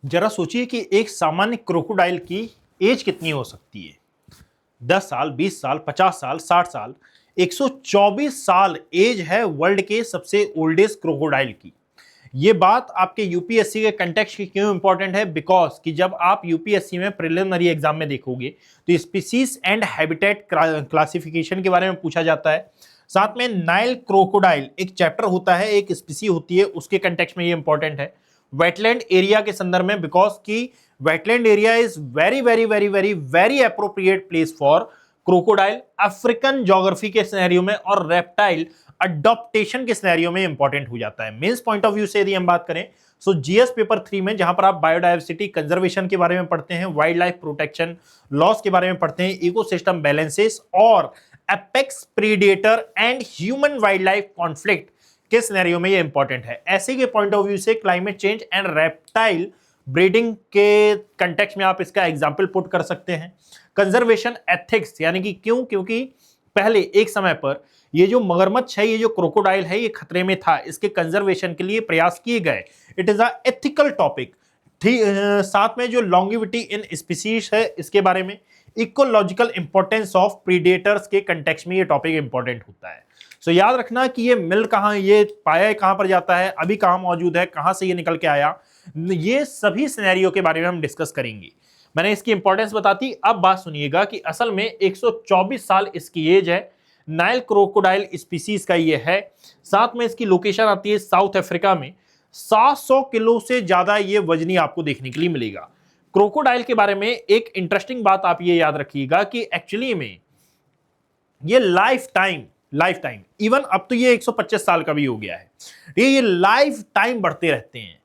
जरा सोचिए कि एक सामान्य क्रोकोडाइल की एज कितनी हो सकती है। 10 साल, 20 साल, 50 साल, 60 साल, 124 साल एज है वर्ल्ड के सबसे ओल्डेस्ट क्रोकोडाइल की। ये बात आपके यूपीएससी के कंटेक्स्ट की क्यों इंपॉर्टेंट है? बिकॉज कि जब आप यूपीएससी में प्रिलिमिनरी एग्जाम में देखोगे तो स्पीसीज एंड हैबिटेट क्लासिफिकेशन के बारे में पूछा जाता है। साथ में नाइल क्रोकोडाइल एक चैप्टर होता है, एक स्पीसी होती है, उसके कंटेक्स्ट में ये इंपॉर्टेंट है। वेटलैंड एरिया के संदर्भ में, बिकॉज की wetland area is very very very very very appropriate place for crocodile African geography के सिनेरियो में, और रेप्टाइल अडॉप्टेशन के सिनेरियो में इंपॉर्टेंट हो जाता है। मेंस पॉइंट ऑफ व्यू से यदि हम बात करें सो जीएस पेपर 3 में जहां पर आप बायोडाइवर्सिटी कंजर्वेशन के बारे में पढ़ते हैं, वाइल्ड लाइफ प्रोटेक्शन लॉस के बारे में पढ़ते हैं, इकोसिस्टम बैलेंसेस और apex predator and human wild life conflict के सिनेरियो में ये इंपॉर्टेंट है। ऐसे के पॉइंट ऑफ व्यू से climate change and reptile breeding के कंटेक्स्ट में आप इसका एग्जाम्पल पुट कर सकते हैं। कंजर्वेशन एथिक्स, यानी कि क्यों? क्योंकि पहले एक समय पर ये जो मगरमच्छ है, ये जो क्रोकोडाइल है, ये खतरे में था, इसके कंजर्वेशन के लिए प्रयास किए गए। It is a ethical topic. साथ में जो लॉन्गिविटी इन स्पीसीज है, इसके बारे में इकोलॉजिकल इंपॉर्टेंस ऑफ प्रीडेटर्स के कंटेक्स्ट में ये टॉपिक इंपॉर्टेंट होता है। सो याद रखना कि ये मिल कहां, ये पाया कहां पर जाता है, अभी कहां मौजूद है, कहां से ये निकल के आया, ये सभी सिनेरियो के बारे में हम डिस्कस करेंगे। मैंने इसकी इंपॉर्टेंस बताती। अब बात सुनिएगा कि असल में 124 साल इसकी एज है। नाइल क्रोकोडाइल स्पीसीज का ये है। साथ में इसकी लोकेशन आती है साउथ अफ्रीका में। 700 किलो से ज्यादा ये वजनी आपको देखने के लिए मिलेगा। क्रोकोडाइल के बारे में एक इंटरेस्टिंग बात आप ये याद रखिएगा कि एक्चुअली में ये लाइफ टाइम इवन अब तो ये 125 साल का भी हो गया है, ये लाइफ टाइम बढ़ते रहते हैं।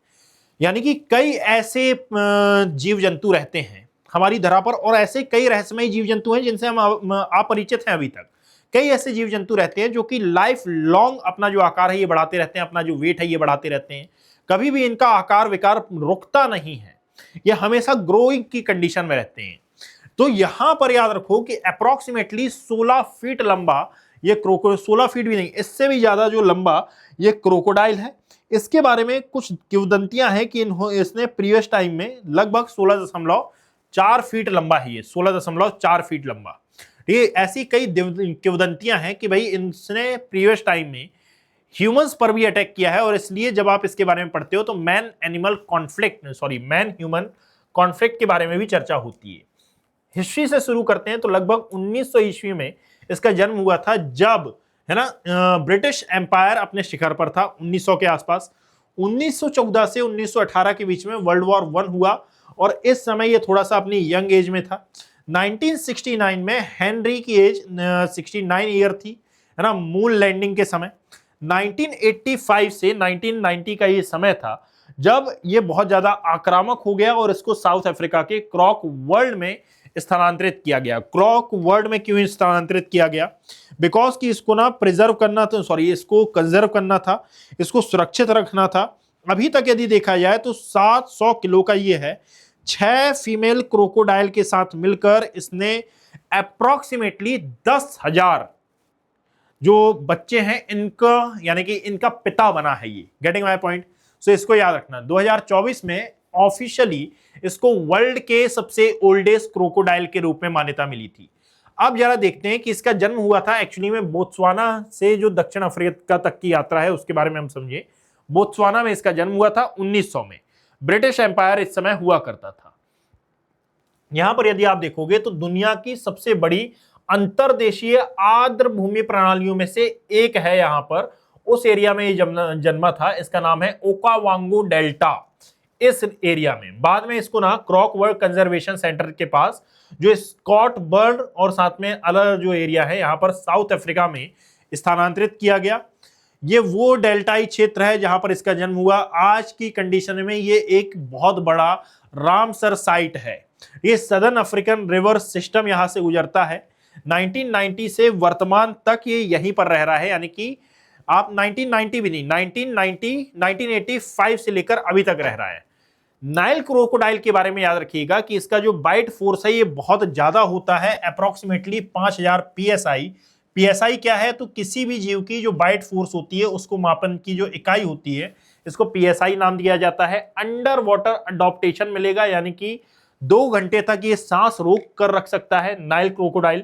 यानी कि कई ऐसे जीव जंतु रहते हैं हमारी धरा पर, और ऐसे कई रहस्यमय जीव जंतु हैं जिनसे हम अपरिचित हैं अभी तक। कई ऐसे जीव जंतु रहते हैं जो कि लाइफ लॉन्ग अपना जो आकार है ये बढ़ाते रहते हैं, अपना जो वेट है ये बढ़ाते रहते हैं। कभी भी इनका आकार विकार रुकता नहीं है, ये हमेशा ग्रोइंग की कंडीशन में रहते हैं। तो यहां पर याद रखो कि अप्रोक्सीमेटली 16 फीट लंबा ये क्रोको, 16 फीट भी नहीं, इससे भी ज्यादा जो लंबा ये क्रोकोडाइल है। इसके बारे में कुछ किंवदंतियां हैं कि इसने प्रीवियस टाइम में लगभग 16.4 फीट लंबा है, ये 16.4 फीट लंबा। ये ऐसी कई किंवदंतियां हैं कि भाई इसने प्रीवियस टाइम में ह्यूमंस पर भी अटैक किया है, और इसलिए जब आप इसके बारे में पढ़ते हो तो मैन ह्यूमन कॉन्फ्लिक्ट के बारे में भी चर्चा होती है। हिस्ट्री से शुरू करते हैं तो लगभग 1900 ईस्वी में इसका जन्म हुआ था, जब है ना ब्रिटिश एम्पायर अपने शिखर पर था 1900 के आसपास। 1914 से 1918 के बीच में वर्ल्ड वॉर 1 हुआ, और इस समय ये थोड़ा सा अपनी यंग एज में था। 1969 में हेनरी की एज 69 ईयर थी, है ना, मून लैंडिंग के समय। 1985 से 1990 का ये समय था जब ये बहुत ज्यादा आक्रामक हो गया और इसको साउथ अफ्रीका के क्रॉक वर्ल्ड में स्थानांतरित किया गया। क्रॉक वर्ल्ड में क्यों स्थानांतरित किया गया? बिकॉज कि इसको ना प्रिजर्व करना था, इसको कंजर्व करना था, इसको सुरक्षित रखना था। अभी तक यदि देखा जाए तो 700 किलो का ये है। 6 फीमेल क्रोकोडाइल के साथ मिलकर इसने अप्रोक्सीमेटली 10,000 जो बच्चे हैं इनका, यानी कि इनका पिता बना है ये। Getting my point? सो इसको याद रखना। 2024 में ऑफिशियली इसको वर्ल्ड के सबसे ओल्डेस्ट क्रोकोडाइल के रूप में मान्यता मिली थी। अब जरा देखते हैं कि इसका जन्म हुआ था एक्चुअली में बोत्सवाना से जो दक्षिण अफ्रीका तक की यात्रा है उसके बारे में हम समझे। बोत्सवाना में इसका जन्म हुआ था 1900 में। ब्रिटिश एम्पायर इस समय हुआ करता था। यहां पर यदि आप देखोगे तो दुनिया की सबसे बड़ी अंतरदेशीय आर्द्र भूमि प्रणालियों में से एक है। यहां पर उस एरिया में ये जन्मा था। इसका नाम है ओकावांगो डेल्टा। इस एरिया में बाद में इसको ना क्रॉक वर्ल्ड कंजर्वेशन सेंटर के पास, जो स्कॉट बर्ड और साथ में अलग जो एरिया है यहां पर साउथ अफ्रीका में स्थानांतरित किया गया। ये वो डेल्टाई क्षेत्र है जहां पर इसका जन्म हुआ। आज की कंडीशन में ये एक बहुत बड़ा रामसर साइट है। ये सदर्न अफ्रीकन रिवर सिस्टम यहां से गुजरता है। 1990 से वर्तमान तक ये यहीं पर रह रहा है, यानी कि आप 1990 भी नहीं, 1985 से लेकर अभी तक रह रहा है। नाइल क्रोकोडाइल के बारे में याद रखिएगा कि इसका जो बाइट फोर्स है ये बहुत ज्यादा होता है, अप्रोक्सीमेटली 5000 पीएसआई। पीएसआई क्या है? तो किसी भी जीव की जो बाइट फोर्स होती है उसको मापन की जो इकाई होती है इसको PSI नाम दिया जाता है। अंडर वाटर अडॉप्टेशन मिलेगा, यानी कि 2 घंटे तक ये सांस रोक कर रख सकता है नाइल क्रोकोडाइल।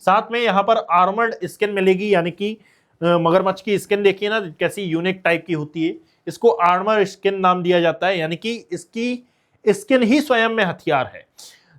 साथ में यहाँ पर आर्मर्ड स्किन मिलेगी, यानी कि मगरमच्छ की स्किन देखिए ना कैसी यूनिक टाइप की होती है, इसको आर्मर स्किन नाम दिया जाता है, यानी कि इसकी स्किन ही स्वयं में हथियार है।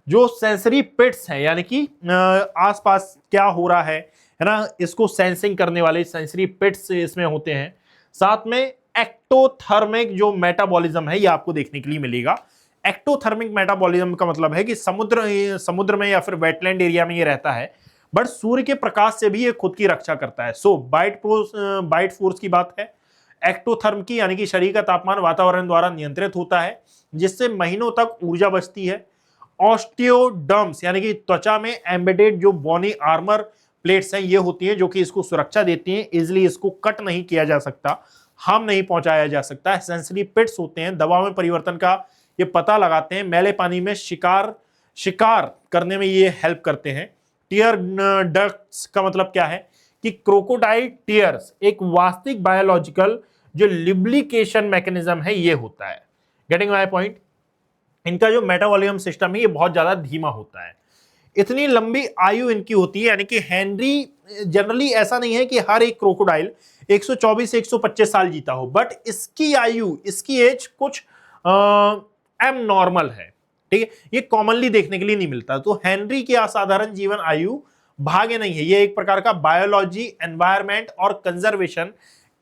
जो सेंसरी पिट्स हैं, यानी कि आसपास क्या हो रहा है ना, इसको सेंसिंग करने वाले सेंसरी पिट्स इसमें होते हैं। साथ में एक्टोथर्मिक जो मेटाबॉलिज्म है ये आपको देखने के लिए मिलेगा। एक्टोथर्मिक मेटाबॉलिज्म का मतलब है कि समुद्र में या फिर वेटलैंड एरिया में ये रहता है, बट सूर्य के प्रकाश से भी ये खुद की रक्षा करता है। सो बाइट फोर्स की बात है। एक्टोथर्म की, यानी कि शरीर का तापमान वातावरण द्वारा नियंत्रित होता है, जिससे महीनों तक ऊर्जा बचती है। ऑस्टियोडर्म्स, यानी कि त्वचा में एम्बेडेड जो बोनी आर्मर प्लेट्स हैं ये होती हैं, जो कि इसको सुरक्षा देती हैं। इजिली इसको कट नहीं किया जा सकता, हार्म नहीं पहुंचाया जा सकता। सेंसरी पिट्स होते हैं, दबाव में परिवर्तन का ये पता लगाते हैं। मैले पानी में शिकार करने में ये हेल्प करते हैं। टीयर डक्ट्स का मतलब क्या है कि क्रोकोडाइल टीयर्स एक वास्तविक बायोलॉजिकल जो लिब्लिकेशन मैकेनिज्म है ये होता है। Getting my point? इनका जो मेटाबॉलिज्म सिस्टम है ये बहुत ज्यादा धीमा होता है। इतनी लंबी आयु इनकी होती है, यानी कि हेनरी जनरली ऐसा नहीं है कि हर एक क्रोकोडाइल 124 से 125 साल जीता हो, बट इसकी आयु, इसकी एज कुछ एम नॉर्मल है, ठीक है, ये कॉमनली देखने के लिए नहीं मिलता। तो हेनरी की असाधारण जीवन आयु भाग्य नहीं है, ये एक प्रकार का बायोलॉजी, एनवायरमेंट और कंजर्वेशन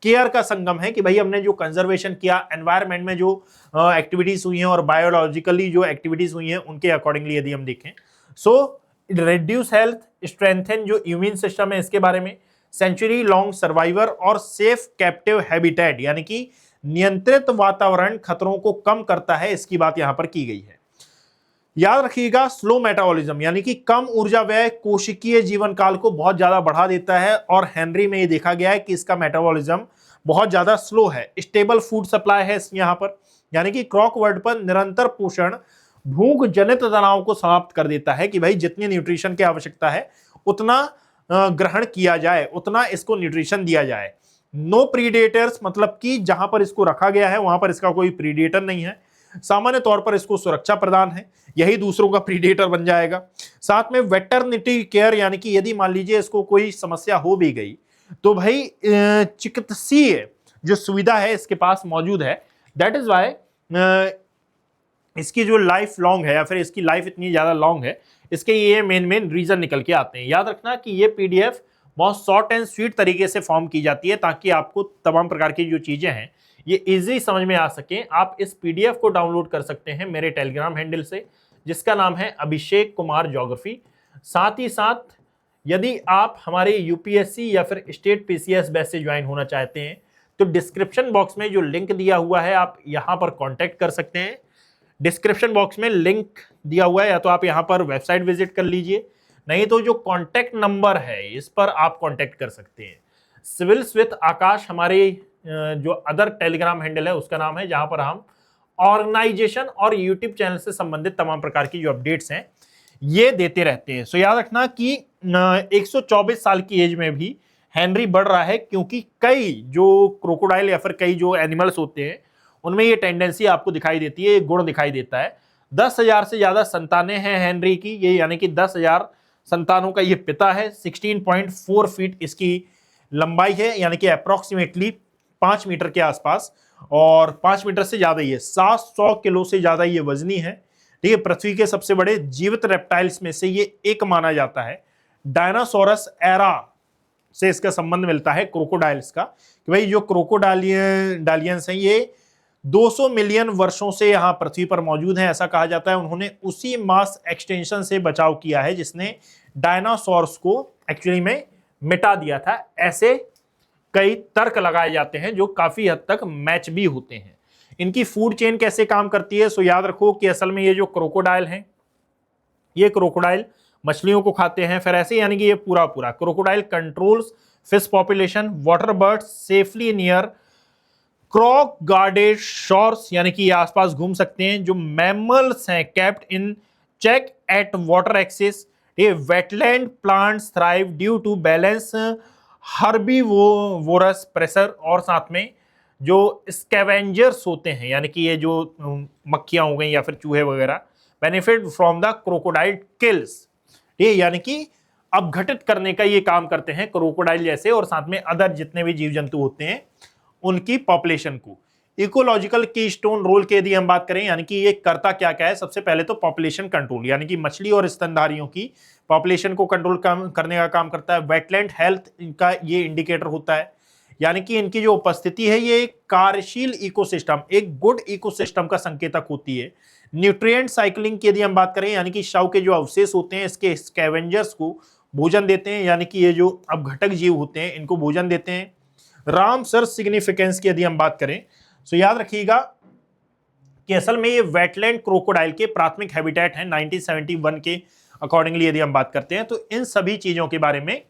केयर का संगम है कि भाई हमने जो कंजर्वेशन किया, एनवायरमेंट में जो एक्टिविटीज हुई हैं और बायोलॉजिकली जो एक्टिविटीज हुई हैं उनके अकॉर्डिंगली यदि हम देखें। सो रिड्यूस हेल्थ, स्ट्रेंथन जो इम्यून सिस्टम है इसके बारे में, सेंचुरी लॉन्ग सर्वाइवर और सेफ कैप्टिव हैबिटेट, यानी कि नियंत्रित वातावरण खतरों को कम करता है, इसकी बात यहां पर की गई है। याद रखिएगा, स्लो मेटाबॉलिज्म यानी कि कम ऊर्जा व्यय कोशिकीय जीवन काल को बहुत ज्यादा बढ़ा देता है, और हेनरी में ये देखा गया है कि इसका मेटाबॉलिज्म बहुत ज्यादा स्लो है। स्टेबल फूड सप्लाई है यहां पर, यानी कि क्रॉकवर्ड पर निरंतर पोषण भूख जनित तनाव को समाप्त कर देता है कि भाई जितनी न्यूट्रिशन की आवश्यकता है उतना ग्रहण किया जाए, उतना इसको न्यूट्रिशन दिया जाए। नो प्रीडेटर्स, मतलब कि जहां पर इसको रखा गया है वहां पर इसका कोई प्रीडेटर नहीं है। सामान्य तौर पर इसको सुरक्षा प्रदान है, यही दूसरों का प्रीडेटर बन जाएगा। साथ में वेटरनिटी केयर, यानी कि यदि मान लीजिए इसको कोई समस्या हो भी गई तो भाई चिकित्सीय जो सुविधा है इसके पास मौजूद है। दैट इज वाई इसकी जो लाइफ लॉन्ग है या फिर इसकी लाइफ इतनी ज्यादा लॉन्ग है, इसके ये मेन रीजन निकल के आते हैं। याद रखना कि ये पीडीएफ बहुत शॉर्ट एंड स्वीट तरीके से फॉर्म की जाती है ताकि आपको तमाम प्रकार की जो चीजें हैं ये इजी समझ में आ सके। आप इस पीडीएफ को डाउनलोड कर सकते हैं मेरे टेलीग्राम हैंडल से, जिसका नाम है अभिषेक कुमार ज्योग्राफी। साथ ही साथ यदि आप हमारे यूपीएससी या फिर स्टेट पीसीएस बैच से ज्वाइन होना चाहते हैं तो डिस्क्रिप्शन बॉक्स में जो लिंक दिया हुआ है आप यहां पर कॉन्टेक्ट कर सकते हैं। डिस्क्रिप्शन बॉक्स में लिंक दिया हुआ है, या तो आप यहां पर वेबसाइट विजिट कर लीजिए, नहीं तो जो कॉन्टेक्ट नंबर है इस पर आप कॉन्टेक्ट कर सकते हैं। सिविल्स विद आकाश हमारे जो अदर टेलीग्राम हैंडल है उसका नाम है, जहां पर हम ऑर्गेनाइजेशन और यूट्यूब चैनल से संबंधित तमाम प्रकार की जो अपडेट्स हैं ये देते रहते हैं। सो याद रखना कि 124 साल की एज में भी हेनरी बढ़ रहा है, क्योंकि कई जो क्रोकोडाइल या फिर कई जो एनिमल्स होते हैं उनमें ये टेंडेंसी आपको दिखाई देती है, गुण दिखाई देता है। 10,000 से ज्यादा संतानें हैं हेनरी की, ये यानी कि 10,000 संतानों का ये पिता है। 16.4 फीट इसकी लंबाई है, यानी कि अप्रोक्सीमेटली 5 मीटर के आसपास, और 5 मीटर से ज्यादा ही है। 700 किलो से ज्यादा ये वजनी है, ठीक है। पृथ्वी के सबसे बड़े जीवित रेप्टाइल्स में से ये एक माना जाता है। डायनासोरस एरा से इसका संबंध मिलता है क्रोकोडाइल्स का, कि भाई जो क्रोकोडालियंस हैं ये 200 मिलियन वर्षों से यहां पृथ्वी पर मौजूद हैं, ऐसा कहा जाता है। उन्होंने उसी मास एक्सटेंशन से बचाव किया है जिसने डायनासोर्स को एक्चुअली में मिटा दिया था। ऐसे कई तर्क लगाए जाते हैं जो काफी हद तक मैच भी होते हैं। इनकी फूड चेन कैसे काम करती है? सो याद रखो कि असल में ये जो क्रोकोडाइल हैं, ये क्रोकोडाइल मछलियों को खाते हैं, फिर ऐसे यानी कि ये पूरा crocodile controls fish population, water birds safely near croc guarded shores, यानी कि ये आसपास घूम सकते हैं। जो मैमल्स हैं kept in check at water access, ये wetland plants thrive due to balance herbivorous pressure, और साथ में जो स्कैवेंजर्स होते हैं, यानी कि ये जो मक्खियां हो गई या फिर चूहे वगैरह, benefit from the crocodile kills, ये यानी कि अपघटित करने का ये काम करते हैं क्रोकोडाइल जैसे, और साथ में अदर जितने भी जीव जंतु होते हैं उनकी पॉपुलेशन को। इकोलॉजिकल कीस्टोन रोल की यदि हम बात करें, यानी कि ये करता क्या क्या है, सबसे पहले तो पॉपुलेशन कंट्रोल, यानी कि मछली और स्तनधारियों की पॉपुलेशन को कंट्रोल करने का काम करता है। वेटलैंड हेल्थ इनका ये इंडिकेटर होता है, यानी कि इनकी जो उपस्थिति है ये एक कार्यशील इकोसिस्टम, एक गुड इकोसिस्टम का संकेतक होती है। न्यूट्रिएंट साइक्लिंग की यदि हम बात करें, यानी कि शव के जो अवशेष होते हैं इसके स्कैवेंजर्स को भोजन देते हैं, यानी कि ये जो अपघटक जीव होते हैं इनको भोजन देते हैं। रामसर सिग्निफिकेंस की यदि हम बात करें तो याद रखिएगा कि असल में ये वेटलैंड क्रोकोडाइल के प्राथमिक हैबिटेट हैं 1971 के अकॉर्डिंगली यदि हम बात करते हैं। तो इन सभी चीजों के बारे में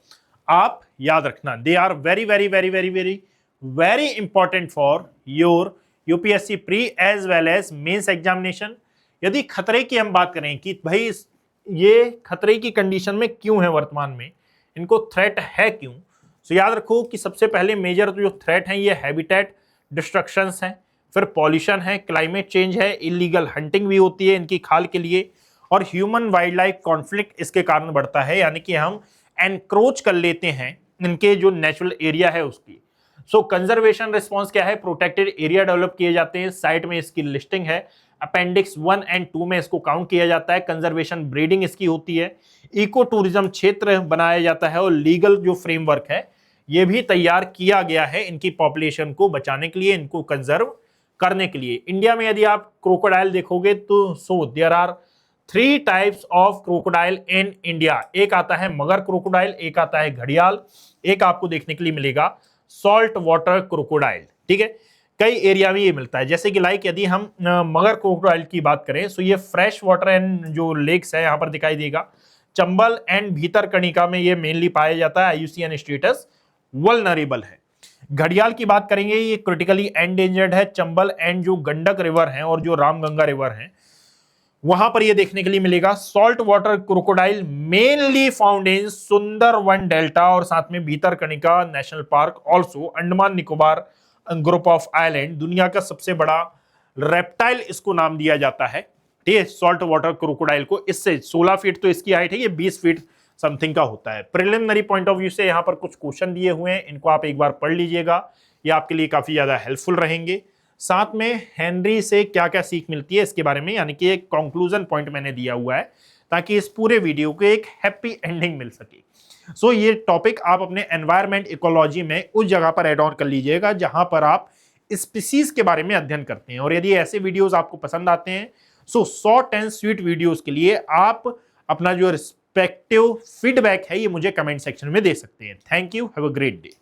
आप याद रखना, they are very very very very very very important for your UPSC pre as well as mains examination. यदि खतरे की हम बात करें कि भाई ये खतरे की कंडीशन में क्यों है, वर्तमान में इनको थ्रेट है क्यों, तो याद रखो कि सबसे पहले मेजर जो थ्रेट है ये हैबिटेट डिस्ट्रक्शंस हैं, फिर पॉल्यूशन है, क्लाइमेट चेंज है, इलीगल हंटिंग भी होती है इनकी खाल के लिए, और ह्यूमन वाइल्ड लाइफ कॉन्फ्लिक्ट इसके कारण बढ़ता है, यानी कि हम एनक्रोच कर लेते हैं इनके जो नेचुरल एरिया है उसकी। सो कंजर्वेशन रिस्पॉन्स क्या है, प्रोटेक्टेड एरिया डेवलप किए जाते हैं, साइट में इसकी लिस्टिंग है, अपेंडिक्स 1 और 2 में इसको काउंट किया जाता है, कंजर्वेशन ब्रीडिंग इसकी होती है, इको टूरिज्म क्षेत्र बनाया जाता है, और लीगल जो फ्रेमवर्क है ये भी तैयार किया गया है इनकी पॉपुलेशन को बचाने के लिए, इनको कंजर्व करने के लिए। इंडिया में यदि आप क्रोकोडाइल देखोगे तो there are 3 types of crocodile in India. एक आता है मगर क्रोकोडाइल, एक आता है घड़ियाल, एक आपको देखने के लिए मिलेगा सॉल्ट वाटर क्रोकोडाइल। ठीक है, कई एरिया में ये मिलता है, जैसे कि लाइक यदि हम मगर क्रोकोडाइल की बात करें तो ये फ्रेश वाटर एंड जो लेक्स है यहाँ पर दिखाई देगा, चंबल एंड भीतरकनिका में ये मेनली पाया जाता है, IUCN स्टेटस वल्नरेबल है। घड़ियाल की बात करेंगे, ये क्रिटिकली एंडेंजर्ड है, चंबल एंड जो गंडक रिवर है और जो रामगंगा रिवर है वहां पर ये देखने के लिए मिलेगा। Salt water crocodile mainly found in Sundarban delta और साथ में Bhitarkanika national park, also Andaman Nicobar group of island. दुनिया का सबसे बड़ा रेप्टाइल इसको नाम दिया जाता है, ठीक है, सॉल्ट वाटर क्रोकोडाइल को। इससे 16 फीट तो इसकी हाइट है, ये 20 फीट समथिंग का होता है। प्रिलिमिनरी पॉइंट ऑफ व्यू से यहाँ पर कुछ क्वेश्चन दिए हुए हैं, इनको आप एक बार पढ़ लीजिएगा, ये आपके लिए काफी ज्यादा हेल्पफुल रहेंगे। साथ में हेनरी से क्या क्या सीख मिलती है इसके बारे में, यानी कि एक कंक्लूजन पॉइंट मैंने दिया हुआ है ताकि इस पूरे वीडियो को एक हैप्पी एंडिंग मिल सके। सो ये टॉपिक आप अपने एनवायरमेंट इकोलॉजी में उस जगह पर एड ऑन कर लीजिएगा जहां पर आप स्पीसीज के बारे में अध्ययन करते हैं। और यदि ऐसे वीडियोस आपको पसंद आते हैं so short and sweet videos के लिए आप अपना जो रिस्पेक्टिव फीडबैक है ये मुझे कमेंट सेक्शन में दे सकते हैं। Thank you, have a great day.